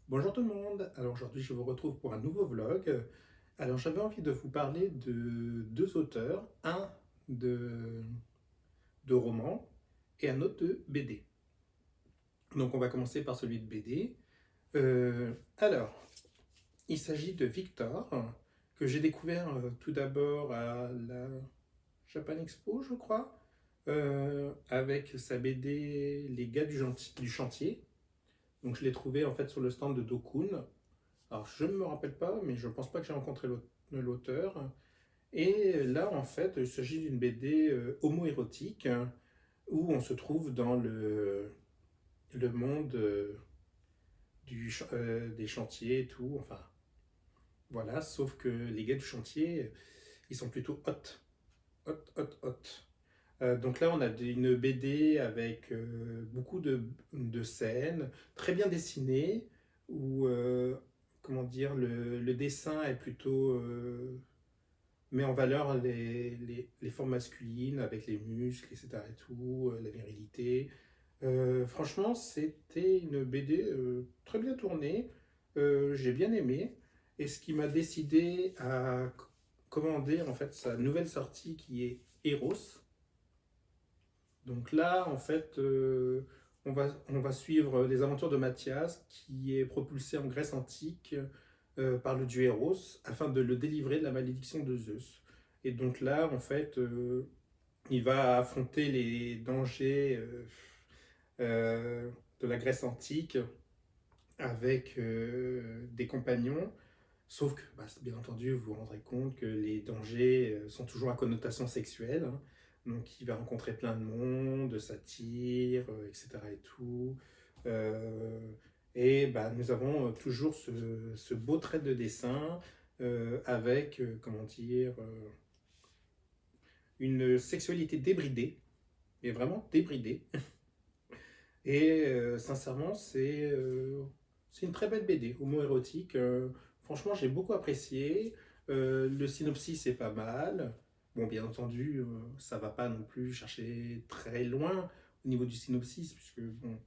Bonjour tout le monde, alors aujourd'hui je vous retrouve pour un nouveau vlog. Alors j'avais envie de vous parler de deux auteurs, un de, de roman et un autre de BD. Donc on va commencer par celui de BD. Alors, il s'agit de Victor, que j'ai découvert tout d'abord à la Japan Expo je crois, avec sa BD Les gars du chantier. Donc je l'ai trouvé en fait sur le stand de Dokun. Alors, je ne me rappelle pas, mais je ne pense pas que j'ai rencontré l'auteur. Et là, en fait, il s'agit d'une BD homo-érotique où on se trouve dans le monde des chantiers et tout. Enfin, voilà, sauf que les gars du chantier, ils sont plutôt hot. Hot, hot, hot. Donc là, on a une BD avec beaucoup de scènes, très bien dessinées, où, comment dire, le dessin est plutôt met en valeur les formes masculines avec les muscles, etc. et tout, la virilité. Franchement, c'était une BD très bien tournée, j'ai bien aimé, et ce qui m'a décidé à commander en fait sa nouvelle sortie qui est Eros. Donc là, en fait, on va suivre les aventures de Mathias, qui est propulsé en Grèce antique par le dieu Eros, afin de le délivrer de la malédiction de Zeus. Et donc là, en fait, il va affronter les dangers de la Grèce antique avec des compagnons. Sauf que, bah, bien entendu, vous vous rendrez compte que les dangers sont toujours à connotation sexuelle, hein. Donc, il va rencontrer plein de monde, de satire, etc. et tout. Euh, et bah, nous avons toujours ce beau trait de dessin avec, comment dire, une sexualité débridée, mais vraiment débridée. Et sincèrement, c'est une très belle BD, homo-érotique. Franchement, j'ai beaucoup apprécié. Le synopsis est pas mal. Bon, bien entendu, ça va pas non plus chercher très loin au niveau du synopsis, puisque bon,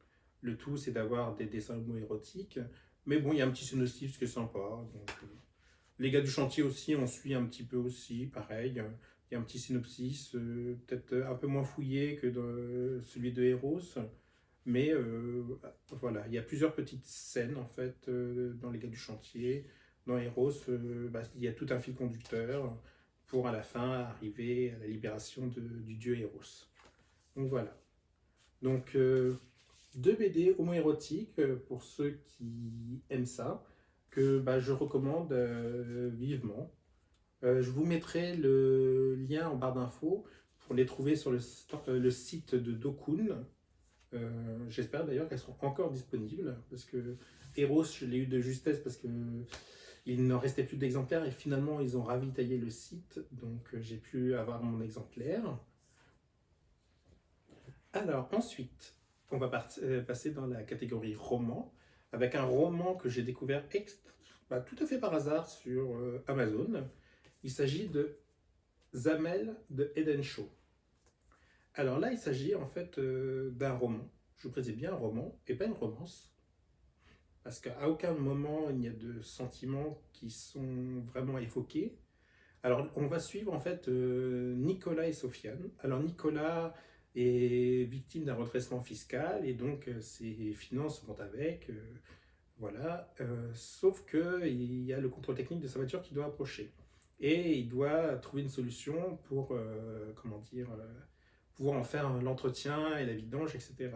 le tout c'est d'avoir des dessins homo-érotiques. Mais bon, il y a un petit synopsis qui est sympa. Donc, les gars du chantier aussi, on suit un petit peu aussi, pareil. Il y a un petit synopsis, peut-être un peu moins fouillé que dans celui de Eros. Mais voilà, il y a plusieurs petites scènes en fait dans les gars du chantier. Dans Eros, bah, il y a tout un fil conducteur pour à la fin arriver à la libération du dieu Eros. Donc voilà. Donc deux BD homo-érotiques pour ceux qui aiment ça, que bah, je recommande vivement. Je vous mettrai le lien en barre d'infos pour les trouver sur le site de Dokun. J'espère d'ailleurs qu'elles seront encore disponibles parce que Eros, je l'ai eu de justesse parce que il n'en restait plus d'exemplaires et finalement ils ont ravitaillé le site, donc j'ai pu avoir mon exemplaire. Alors ensuite, on va passer dans la catégorie roman avec un roman que j'ai découvert bah, tout à fait par hasard sur Amazon. Il s'agit de Zamel de Edenshaw. Alors là, il s'agit en fait d'un roman. Je vous précise bien un roman et pas une romance. Parce qu'à aucun moment il n'y a de sentiments qui sont vraiment évoqués. Alors on va suivre en fait Nicolas et Sofiane. Alors Nicolas est victime d'un redressement fiscal et donc ses finances vont avec. Voilà. Sauf qu'il y a le contrôle technique de sa voiture qui doit approcher. Et il doit trouver une solution pour, comment dire, pouvoir en faire l'entretien et la vidange, etc.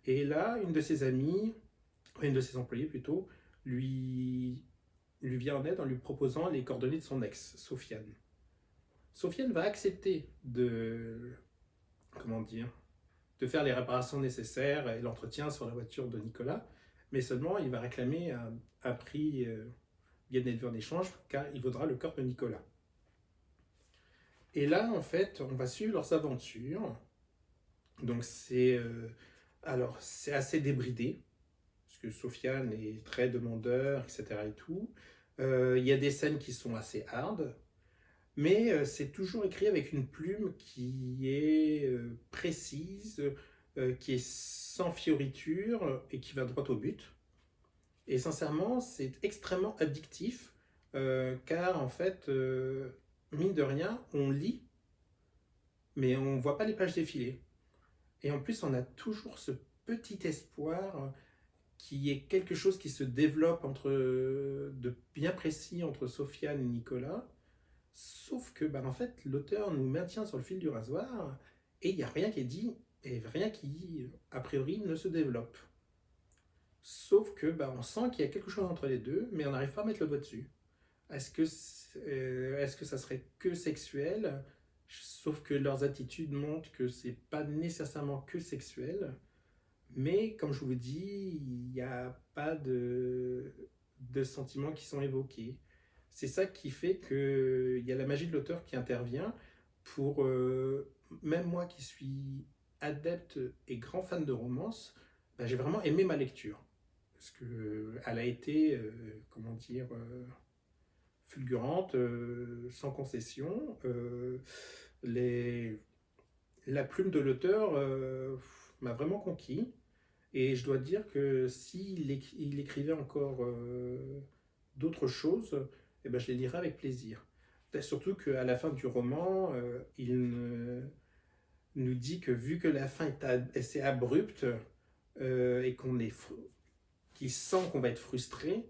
Et là, une de ses amies, une de ses employés plutôt, lui, lui vient en aide en lui proposant les coordonnées de son ex, Sofiane. Sofiane va accepter comment dire, de faire les réparations nécessaires et l'entretien sur la voiture de Nicolas, mais seulement il va réclamer un prix bien élevé en échange car il vaudra le corps de Nicolas. Et là, en fait, on va suivre leurs aventures. Donc c'est assez débridé, parce que Sofiane est très demandeur, etc. et tout. Il y a des scènes qui sont assez hard, mais c'est toujours écrit avec une plume qui est précise, qui est sans fioriture et qui va droit au but. Et sincèrement, c'est extrêmement addictif, car en fait, mine de rien, on lit, mais on ne voit pas les pages défiler. Et en plus, on a toujours ce petit espoir qui est quelque chose qui se développe de bien précis entre Sofiane et Nicolas. Sauf que, en fait, l'auteur nous maintient sur le fil du rasoir et il n'y a rien qui est dit et rien qui, a priori, ne se développe. Sauf que, on sent qu'il y a quelque chose entre les deux, mais on n'arrive pas à mettre le doigt dessus. Est-ce que ça serait que sexuel? Sauf que leurs attitudes montrent que c'est pas nécessairement que sexuel. Mais comme je vous dis, il n'y a pas de sentiments qui sont évoqués. C'est ça qui fait qu'il y a la magie de l'auteur qui intervient pour, même moi qui suis adepte et grand fan de romance, j'ai vraiment aimé ma lecture. Parce qu'elle a été, comment dire, fulgurante, sans concession. Les, la plume de l'auteur m'a vraiment conquis. Et je dois dire que s'il il écrivait encore d'autres choses, eh ben, je les lirais avec plaisir. Surtout qu'à la fin du roman, nous dit que vu que la fin est assez abrupte et qu'il sent qu'on va être frustré,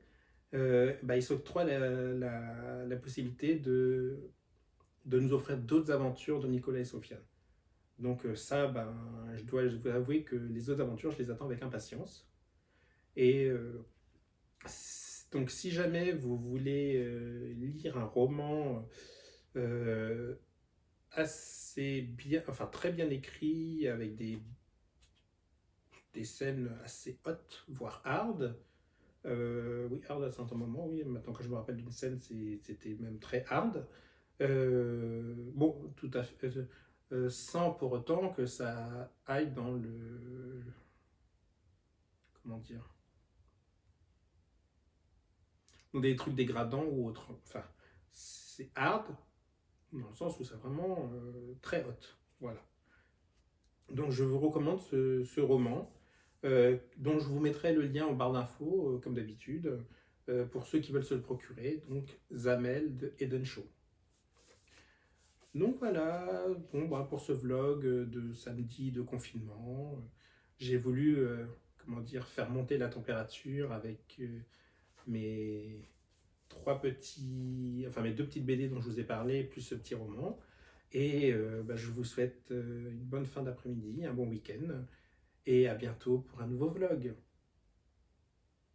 il s'octroie la possibilité de nous offrir d'autres aventures de Nicolas et Sofiane. Donc ça, je dois vous avouer que les autres aventures, je les attends avec impatience. Et donc si jamais vous voulez lire un roman assez bien, enfin très bien écrit, avec des scènes assez hautes, voire hard, oui, hard à certains moments, oui, maintenant que je me rappelle d'une scène, c'était même très hard. Bon, tout à fait. Sans pour autant que ça aille dans comment dire, dans des trucs dégradants ou autres. Enfin, c'est hard dans le sens où c'est vraiment très hot. Voilà. Donc je vous recommande ce roman, dont je vous mettrai le lien en barre d'infos, comme d'habitude, pour ceux qui veulent se le procurer. Donc Zamel de Eden Shaw. Donc voilà, bon, pour ce vlog de samedi de confinement, j'ai voulu, comment dire, faire monter la température avec mes mes deux petites BD dont je vous ai parlé, plus ce petit roman. Et je vous souhaite une bonne fin d'après-midi, un bon week-end, et à bientôt pour un nouveau vlog.